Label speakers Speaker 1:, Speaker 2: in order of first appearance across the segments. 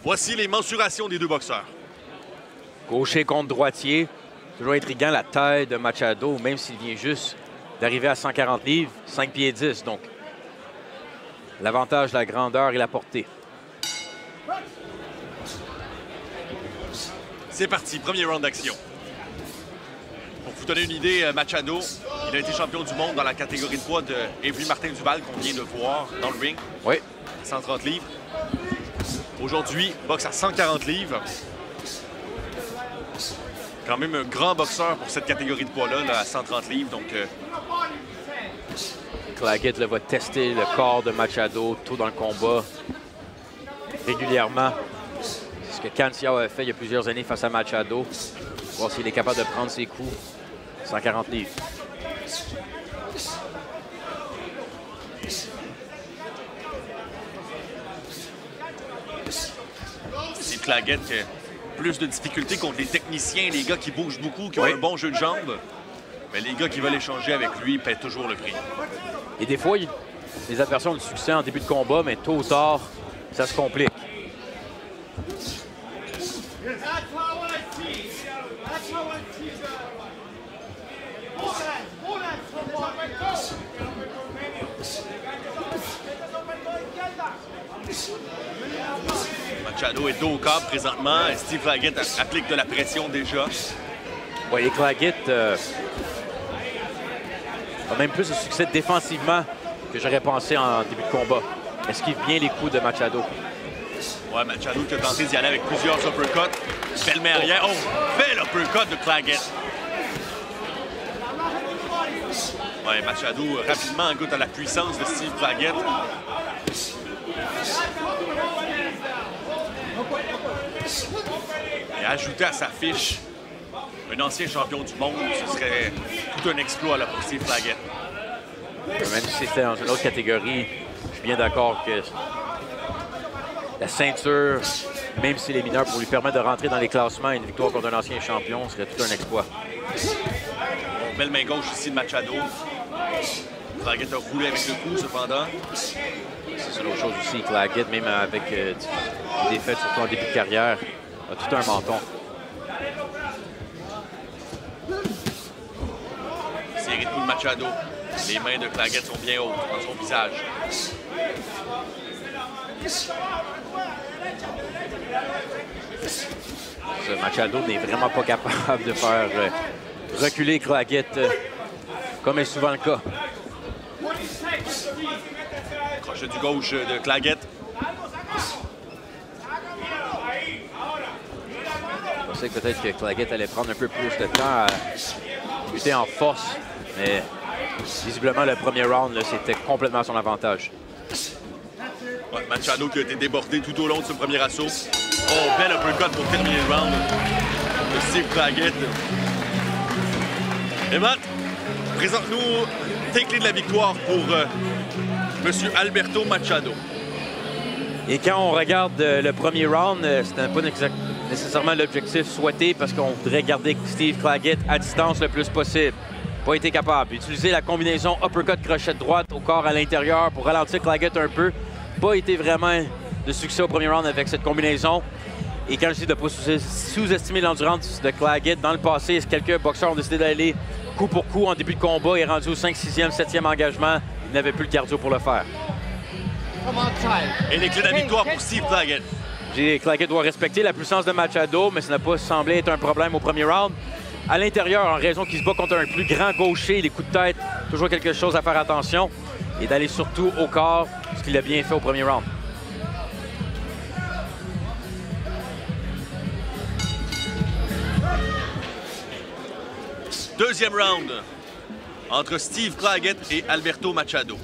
Speaker 1: Voici les mensurations des deux boxeurs.
Speaker 2: Gaucher contre droitier. Toujours intriguant la taille de Machado, même s'il vient juste d'arriver à 140 livres, 5 pieds 10. Donc, l'avantage, la grandeur et la portée.
Speaker 1: C'est parti, premier round d'action. Pour vous donner une idée, Machado, il a été champion du monde dans la catégorie de poids de Avery Martin-Duval qu'on vient de voir dans le ring.
Speaker 2: Oui.
Speaker 1: 130 livres. Aujourd'hui, boxe à 140 livres. Quand même un grand boxeur pour cette catégorie de poids-là, à 130 livres. Donc,
Speaker 2: Claggett va tester le corps de Machado tôt dans le combat, régulièrement. Ce que Canciao a fait il y a plusieurs années face à Machado. Voir s'il est capable de prendre ses coups. 140 livres.
Speaker 1: C'est Claggett qui a plus de difficultés contre les techniciens, les gars qui bougent beaucoup, qui ont un bon jeu de jambes. Mais les gars qui veulent échanger avec lui paient toujours le prix.
Speaker 2: Et des fois, les adversaires ont du succès en début de combat, mais tôt ou tard, ça se complique.
Speaker 1: Machado est dos au câble présentement. Steve Claggett applique de la pression déjà.
Speaker 2: Oui, et Claggett a même plus de succès défensivement que j'aurais pensé en début de combat. Esquive bien les coups de Machado.
Speaker 1: Ouais, Machado qui a tenté d'y aller avec plusieurs uppercuts. Belle main arrière. Oh, bel uppercut de Claggett. Ouais, Machado rapidement goûte à la puissance de Steve Claggett. Et ajouter à sa fiche un ancien champion du monde, ce serait tout un exploit là, pour Steve Claggett.
Speaker 2: Même si c'était dans une autre catégorie, je suis bien d'accord que la ceinture, même s'il est mineur, pour lui permettre de rentrer dans les classements, une victoire contre un ancien champion serait tout un exploit.
Speaker 1: Bon, belle main gauche ici de Machado. Claggett a roulé avec le coup, cependant.
Speaker 2: C'est une autre chose aussi. Claggett, même avec des défaites, surtout en début de carrière, a tout un menton.
Speaker 1: Série de coups de Machado. Les mains de Claggett sont bien hautes dans son visage.
Speaker 2: Machado n'est vraiment pas capable de faire reculer Claggett, comme est souvent le cas.
Speaker 1: Crochet du gauche de Claggett.
Speaker 2: Je pensais que peut-être que Claggett allait prendre un peu plus de temps à lutter en force, mais visiblement, le premier round, c'était complètement à son avantage.
Speaker 1: Ouais, Machado qui a été débordé tout au long de ce premier assaut. Oh, bel uppercut pour terminer le round de Steve Claggett. Et Matt, présente-nous tes clés de la victoire pour Monsieur Alberto Machado.
Speaker 2: Et quand on regarde le premier round, c'était pas nécessairement l'objectif souhaité parce qu'on voudrait garder Steve Claggett à distance le plus possible. Pas été capable. Utiliser la combinaison uppercut-crochet de droite au corps à l'intérieur pour ralentir Claggett un peu. Pas été vraiment de succès au premier round avec cette combinaison. Et quand je dis de ne pas sous-estimer l'endurance de Claggett, dans le passé, quelques boxeurs ont décidé d'aller coup pour coup en début de combat et rendu au 5, 6e, 7e engagement. Ils n'avaient plus le cardio pour le faire.
Speaker 1: Et les clés de la victoire pour Steve Claggett.
Speaker 2: Claggett doit respecter la puissance de Machado, mais ça n'a pas semblé être un problème au premier round. À l'intérieur, en raison qu'il se bat contre un plus grand gaucher, les coups de tête, toujours quelque chose à faire attention. Et d'aller surtout au corps, ce qu'il a bien fait au premier round.
Speaker 1: Deuxième round entre Steve Claggett et Alberto Machado.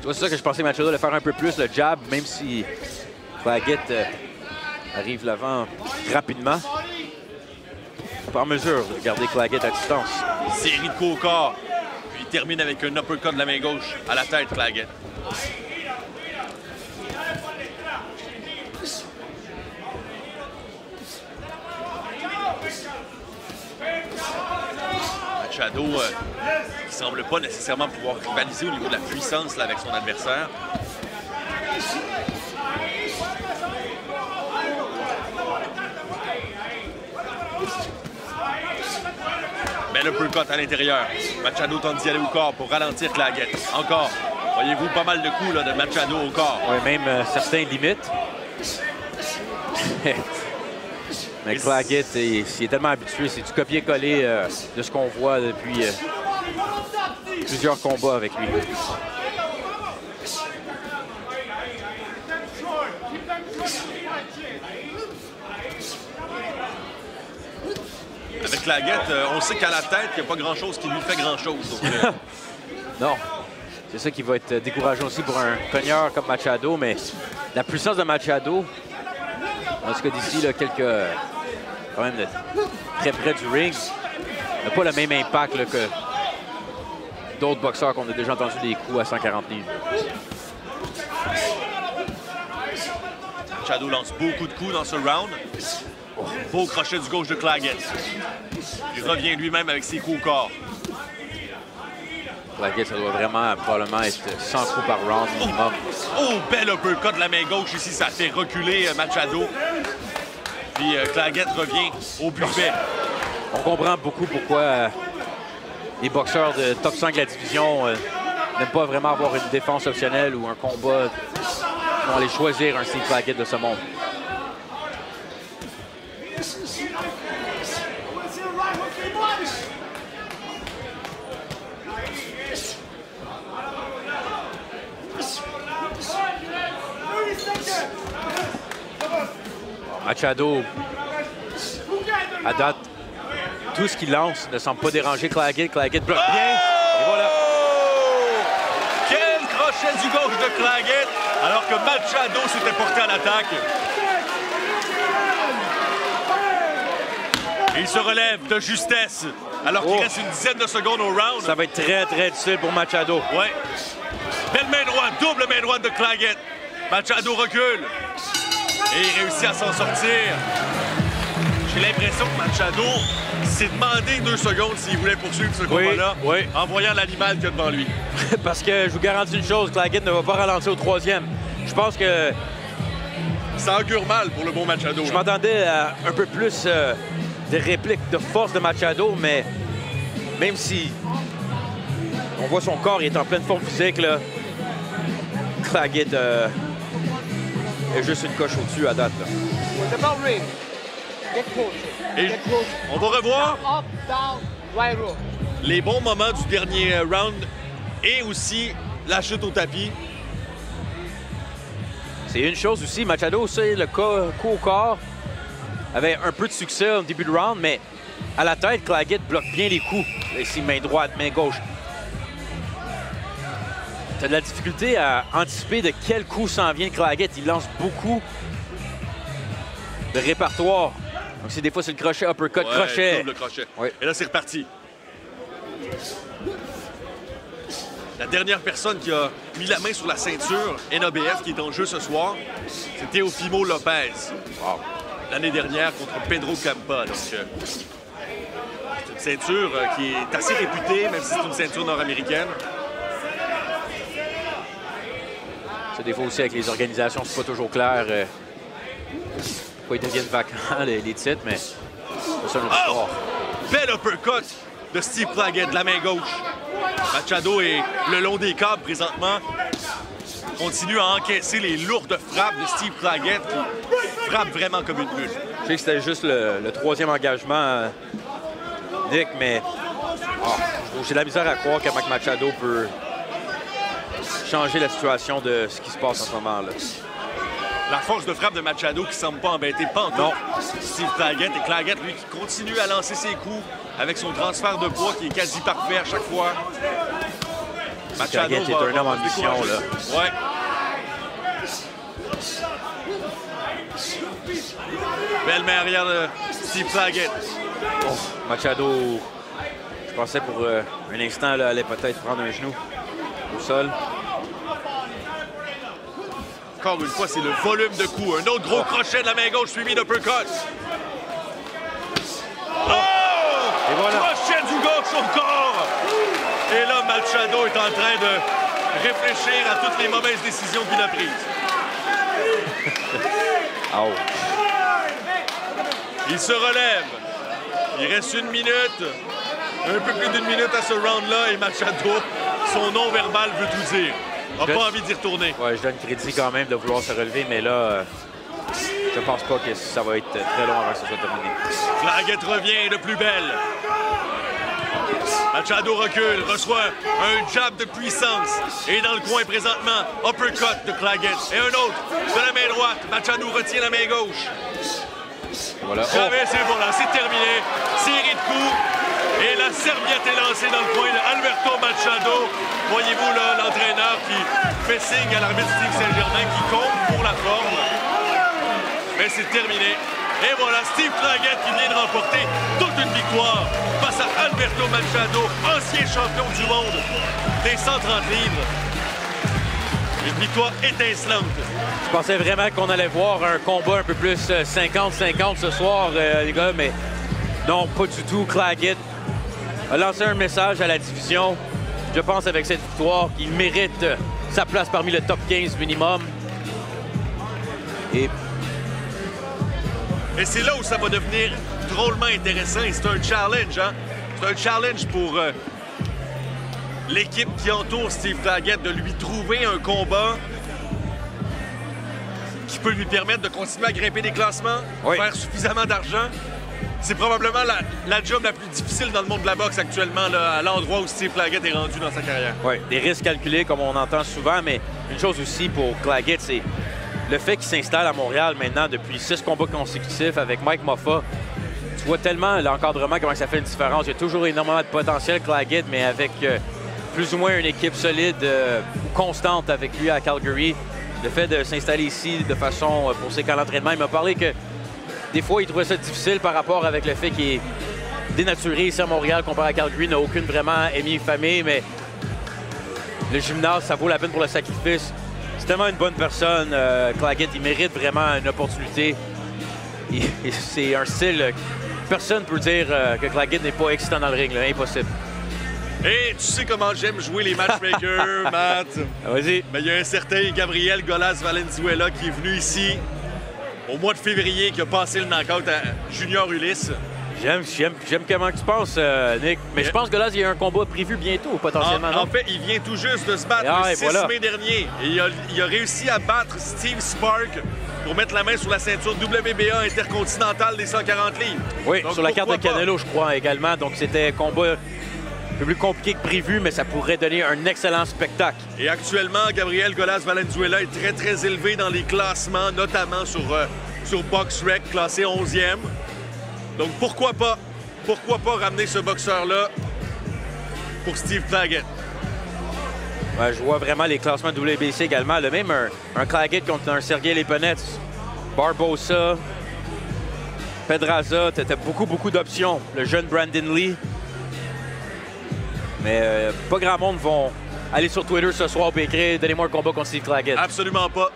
Speaker 2: C'est ça que je pensais Machado allait faire un peu plus, le jab, même si Claggett arrive l'avant rapidement. Pas en mesure de garder Claggett à distance.
Speaker 1: Série de coups au corps. Puis il termine avec un uppercut de la main gauche à la tête, Claggett. Machado qui semble pas nécessairement pouvoir rivaliser au niveau de la puissance là, avec son adversaire. Bel uppercut à l'intérieur. Machado tente d'y aller au corps pour ralentir Claggett. Encore. Voyez-vous pas mal de coups là, de Machado au corps.
Speaker 2: Oui, même certains limites. Mais Claggett, il est tellement habitué. C'est du copier-coller de ce qu'on voit depuis plusieurs combats avec lui.
Speaker 1: Avec Claggett, on sait qu'à la tête, il n'y a pas grand-chose qui lui fait grand-chose.
Speaker 2: Non. C'est ça qui va être décourageant aussi pour un cogneur comme Machado, mais la puissance de Machado, en ce cas d'ici, quand même très près du ring, n'a pas le même impact là, que d'autres boxeurs qu'on a déjà entendu des coups à 140 livres.
Speaker 1: Machado lance beaucoup de coups dans ce round. Beau crochet du gauche de Claggett. Il revient lui-même avec ses coups au corps.
Speaker 2: Claggett, ça doit vraiment probablement être 100 coups par round minimum.
Speaker 1: Oh, bel uppercut de la main gauche ici. Ça fait reculer Machado. Puis Claggett revient au buffet.
Speaker 2: On comprend beaucoup pourquoi les boxeurs de top 5 de la division n'aiment pas vraiment avoir une défense optionnelle ou un combat. Ils vont aller choisir un Steve Claggett de ce monde. Machado, à date, tout ce qu'il lance ne semble pas déranger Claggett. Claggett bloque bien. Et voilà.
Speaker 1: Quel crochet du gauche de Claggett, alors que Machado s'était porté à l'attaque. Il se relève de justesse, alors qu'il reste une dizaine de secondes au round.
Speaker 2: Ça va être très, très difficile pour Machado.
Speaker 1: Ouais. Belle main droite, double main droite de Claggett. Machado recule. Et il réussit à s'en sortir. J'ai l'impression que Machado s'est demandé 2 secondes s'il voulait poursuivre ce combat-là, en voyant l'animal qu'il y a devant lui.
Speaker 2: Parce que je vous garantis une chose, Claggett ne va pas ralentir au 3e. Je pense que...
Speaker 1: Ça augure mal pour le bon Machado.
Speaker 2: Je m'attendais à un peu plus de répliques de force de Machado, mais même si on voit son corps, il est en pleine forme physique, là, Claggett est juste une coche au-dessus à date. Là.
Speaker 1: Et on va revoir les bons moments du dernier round et aussi la chute au tapis.
Speaker 2: C'est une chose aussi, Machado, c'est le coup au corps avait un peu de succès au début du round, mais à la tête, Claggett bloque bien les coups. Ici, main droite, main gauche. Tu as de la difficulté à anticiper de quel coup s'en vient Claggett. Il lance beaucoup de répertoire. Donc, c'est des fois, c'est le crochet, uppercut, crochet.
Speaker 1: Double crochet.
Speaker 2: Ouais.
Speaker 1: Et là, c'est reparti. La dernière personne qui a mis la main sur la ceinture NABF qui est en jeu ce soir, c'est Teofimo Lopez. Wow. L'année dernière contre Pedro Campa. Donc, c'est une ceinture qui est assez réputée, même si c'est une ceinture nord-américaine.
Speaker 2: C'est des fois aussi avec les organisations, c'est pas toujours clair pourquoi ils deviennent vacants, les titres, mais c'est ça notre histoire.
Speaker 1: Bel uppercut de Steve Claggett de la main gauche. Machado est le long des câbles présentement. Continue à encaisser les lourdes frappes de Steve Claggett qui frappe vraiment comme une bulle.
Speaker 2: Je sais que c'était juste le 3e engagement, Nick, mais j'ai de la misère à croire que Machado peut changer la situation de ce qui se passe en ce moment-là.
Speaker 1: La force de frappe de Machado qui ne semble pas embêter pantoute Steve Claggett. Et Claggett, lui, qui continue à lancer ses coups avec son transfert de poids qui est quasi parfait à chaque fois.
Speaker 2: Machado est un homme en mission, là.
Speaker 1: Ouais. Belle main arrière de Steve Claggett.
Speaker 2: Machado, je pensais pour un instant, là, allait peut-être prendre un genou au sol.
Speaker 1: Encore une fois, c'est le volume de coups. Un autre gros crochet de la main gauche suivi d'uppercut.
Speaker 2: Et voilà.
Speaker 1: Crochet du gauche au corps. Et là, Machado est en train réfléchir à toutes les mauvaises décisions qu'il a prises.
Speaker 2: Oh.
Speaker 1: Il se relève. Il reste 1 minute, un peu plus d'1 minute à ce round-là, et Machado, son non-verbal veut tout dire. N'a pas envie d'y retourner.
Speaker 2: Ouais, je donne crédit quand même de vouloir se relever, mais là, je pense pas que ça va être très long avant que ce soit terminé.
Speaker 1: Claggett revient de plus belle. Machado recule, reçoit un jab de puissance. Et dans le coin présentement, uppercut de Claggett. Et un autre de la main droite. Machado retient la main gauche.
Speaker 2: Voilà.
Speaker 1: Jamais c'est bon là, c'est terminé. Série de coups. Et la serviette est lancée dans le coin de Alberto Machado. Voyez-vous là l'entraîneur qui fait signe à l'arbitre Steve Saint-Germain qui compte pour la forme. Mais c'est terminé. Et voilà, Steve Claggett qui vient de remporter toute une victoire face à Alberto Machado, ancien champion du monde des 130 livres. Une victoire étincelante.
Speaker 2: Je pensais vraiment qu'on allait voir un combat un peu plus 50-50 ce soir, les gars, mais non, pas du tout. Claggett a lancé un message à la division. Je pense avec cette victoire qu'il mérite sa place parmi le top 15 minimum.
Speaker 1: Et c'est là où ça va devenir drôlement intéressant. Et c'est un challenge, hein? C'est un challenge pour l'équipe qui entoure Steve Claggett de lui trouver un combat qui peut lui permettre de continuer à grimper des classements, faire suffisamment d'argent. C'est probablement la job la plus difficile dans le monde de la boxe actuellement, là, à l'endroit où Steve Claggett est rendu dans sa carrière.
Speaker 2: Oui, des risques calculés comme on entend souvent, mais une chose aussi pour Claggett, c'est le fait qu'il s'installe à Montréal maintenant depuis 6 combats consécutifs avec Mike Moffa. Tu vois tellement l'encadrement, comment ça fait une différence. Il y a toujours énormément de potentiel, Claggett, mais avec plus ou moins une équipe solide, constante avec lui à Calgary. Le fait de s'installer ici de façon pour ses camps d'entraînement, il m'a parlé que des fois, il trouvait ça difficile par rapport avec le fait qu'il est dénaturé ici à Montréal comparé à Calgary. Il n'a aucune vraiment amie famille, mais le gymnase, ça vaut la peine pour le sacrifice. C'est tellement une bonne personne. Claggett, il mérite vraiment une opportunité. C'est un style... Personne ne peut dire que Claggett n'est pas excitant dans le ring. Là. Impossible.
Speaker 1: Et tu sais comment j'aime jouer les matchmakers, Matt.
Speaker 2: Vas-y.
Speaker 1: Mais il y a un certain Gabriel Golas Valenzuela qui est venu ici au mois de février, qui a passé le knockout à Junior Ulysse.
Speaker 2: J'aime comment tu penses, Nick. Mais je pense que là, il y a un combat prévu bientôt, potentiellement.
Speaker 1: En fait, il vient tout juste de se battre le 6 mai dernier. Et il a réussi à battre Steve Spark pour mettre la main sur la ceinture WBA intercontinentale des 140 livres.
Speaker 2: Oui,
Speaker 1: donc,
Speaker 2: sur la carte de Canelo, je crois, également. Donc, c'était un combat un peu plus compliqué que prévu, mais ça pourrait donner un excellent spectacle.
Speaker 1: Et actuellement, Gabriel Golas Valenzuela est très, très élevé dans les classements, notamment sur BoxRec, classé 11e. Donc, pourquoi pas ramener ce boxeur-là pour Steve Claggett?
Speaker 2: Ouais, je vois vraiment les classements WBC également. Le même un Claggett contre un Sergei Leponets, Barbosa, Pedraza. T'as beaucoup d'options. Le jeune Brandon Lee. Mais pas grand monde vont aller sur Twitter ce soir et écrire « Donnez-moi un combat contre Steve Claggett ».
Speaker 1: Absolument pas.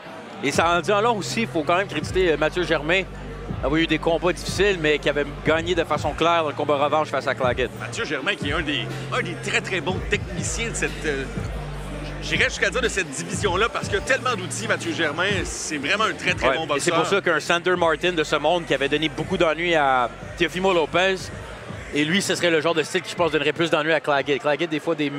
Speaker 2: Et ça en dit en long aussi. Il faut quand même créditer Mathieu Germain. Il avait eu des combats difficiles, mais qui avait gagné de façon claire dans le combat revanche face à Claggett.
Speaker 1: Mathieu Germain, qui est un des très, très bons techniciens de cette... J'irais jusqu'à dire de cette division-là, parce qu'il y a tellement d'outils, Mathieu Germain. C'est vraiment un très, très bon boxeur.
Speaker 2: Et c'est pour ça qu'un Sander Martin de ce monde qui avait donné beaucoup d'ennuis à Teofimo Lopez, et lui, ce serait le genre de style qui, je pense, donnerait plus d'ennuis à Claggett. Claggett, des fois, des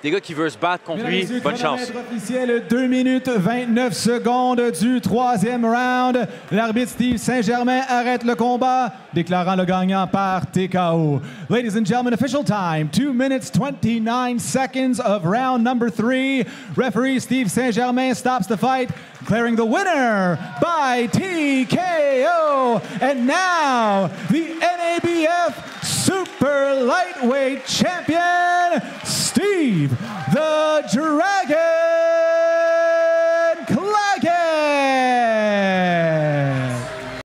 Speaker 2: gars qui veulent se battre contre lui, bonne chance.
Speaker 3: Officiel, 2 minutes 29 secondes du 3e round. L'arbitre Steve Saint-Germain arrête le combat, déclarant le gagnant par TKO. Ladies and gentlemen, official time, 2 minutes 29 seconds of round number 3. Referee Steve Saint-Germain stops the fight, declaring the winner by TKO. And now, the NABF Super Lightweight Champion, Steve the Dragon